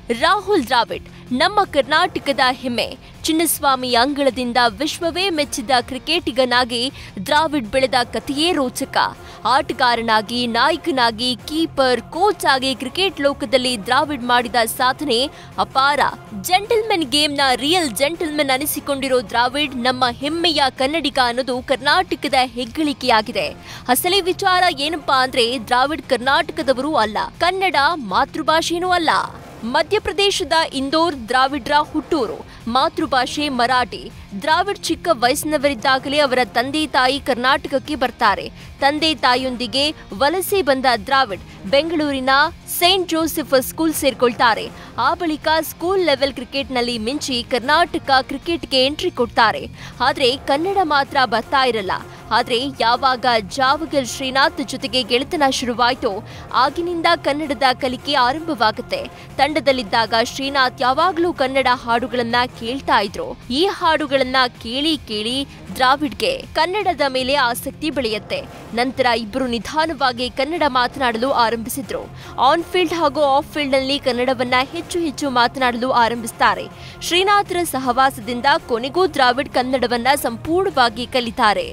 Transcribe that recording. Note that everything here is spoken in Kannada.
ರಾಹುಲ್ ದ್ರಾವಿಡ್ ನಮ್ಮ ಕರ್ನಾಟಕದ ಹೆಮ್ಮೆ. ಚಿನ್ನಸ್ವಾಮಿ ಅಂಗಳದಿಂದ ವಿಶ್ವವೇ ಮೆಚ್ಚಿದ ಕ್ರಿಕೆಟಿಗನಾಗಿ ದ್ರಾವಿಡ್ ಬೆಳೆದ ಕಥೆಯೇ ರೋಚಕ. ಆಟಗಾರನಾಗಿ, ನಾಯಕನಾಗಿ, ಕೀಪರ್, ಕೋಚ್ ಆಗಿ ಕ್ರಿಕೆಟ್ ಲೋಕದಲ್ಲಿ ದ್ರಾವಿಡ್ ಮಾಡಿದ ಸಾಧನೆ ಅಪಾರ. ಜೆಂಟಲ್ಮೆನ್ ಗೇಮ್ನ ರಿಯಲ್ ಜೆಂಟಲ್ಮೆನ್ ಅನಿಸಿಕೊಂಡಿರೋ ದ್ರಾವಿಡ್ ನಮ್ಮ ಹೆಮ್ಮೆಯ ಕನ್ನಡಿಗ ಅನ್ನೋದು ಕರ್ನಾಟಕದ ಹೆಗ್ಗಳಿಕೆಯಾಗಿದೆ. ಅಸಲಿ ವಿಚಾರ ಏನಪ್ಪಾ ಅಂದ್ರೆ ದ್ರಾವಿಡ್ ಕರ್ನಾಟಕದವರೂ ಅಲ್ಲ, ಕನ್ನಡ ಮಾತೃಭಾಷೆನೂ ಅಲ್ಲ. ಮಧ್ಯಪ್ರದೇಶದ ಇಂದೋರ್ ದ್ರಾವಿಡ್ರ ಹುಟ್ಟೂರು. ಮಾತೃಭಾಷೆ ಮರಾಠಿ. ದ್ರಾವಿಡ್ ಚಿಕ್ಕ ವಯಸ್ಸಿನವರಿದ್ದಾಗಲೇ ಅವರ ತಂದೆ ತಾಯಿ ಕರ್ನಾಟಕಕ್ಕೆ ಬರ್ತಾರೆ. ತಂದೆ ತಾಯಿಯೊಂದಿಗೆ ವಲಸೆ ಬಂದ ದ್ರಾವಿಡ್ ಬೆಂಗಳೂರಿನ ಸೇಂಟ್ ಜೋಸೆಫ್ ಸ್ಕೂಲ್ ಸೇರ್ಕೊಳ್ತಾರೆ. ಆ ಬಳಿಕ ಸ್ಕೂಲ್ ಲೆವೆಲ್ ಕ್ರಿಕೆಟ್ನಲ್ಲಿ ಮಿಂಚಿ ಕರ್ನಾಟಕ ಕ್ರಿಕೆಟ್ಗೆ ಎಂಟ್ರಿ ಕೊಡ್ತಾರೆ. ಆದ್ರೆ ಕನ್ನಡ ಮಾತ್ರ ಬರ್ತಾ ಇರಲ್ಲ. ಆದ್ರೆ ಯಾವಾಗ ಜಾವಗಲ್ ಶ್ರೀನಾಥ್ ಜೊತೆಗೆ ಗೆಳೆತನ ಶುರುವಾಯಿತೋ ಆಗಿನಿಂದ ಕನ್ನಡದ ಕಲಿಕೆ ಆರಂಭವಾಗುತ್ತೆ. ತಂಡದಲ್ಲಿದ್ದಾಗ ಶ್ರೀನಾಥ್ ಯಾವಾಗಲೂ ಕನ್ನಡ ಹಾಡುಗಳನ್ನ ಕೇಳ್ತಾ ಇದ್ರು. ಈ ಹಾಡುಗಳನ್ನ ಕೇಳಿ ಕೇಳಿ ದ್ರಾವಿಡ್ಗೆ ಕನ್ನಡದ ಮೇಲೆ ಆಸಕ್ತಿ ಬೆಳೆಯುತ್ತೆ. ನಂತರ ಇಬ್ಬರು ನಿಧಾನವಾಗಿ ಕನ್ನಡ ಮಾತನಾಡಲು ಆರಂಭಿಸಿದ್ರು. ಆನ್ ಫೀಲ್ಡ್ ಹಾಗೂ ಆಫ್ ಫೀಲ್ಡ್ ನಲ್ಲಿ ಕನ್ನಡವನ್ನ ಹೆಚ್ಚು ಮಾತನಾಡಲು ಆರಂಭಿಸ್ತಾರೆ. ಶ್ರೀನಾಥ್ರ ಸಹವಾಸದಿಂದ ಕೊನೆಗೂ ದ್ರಾವಿಡ್ ಕನ್ನಡವನ್ನ ಸಂಪೂರ್ಣವಾಗಿ ಕಲಿತಾರೆ.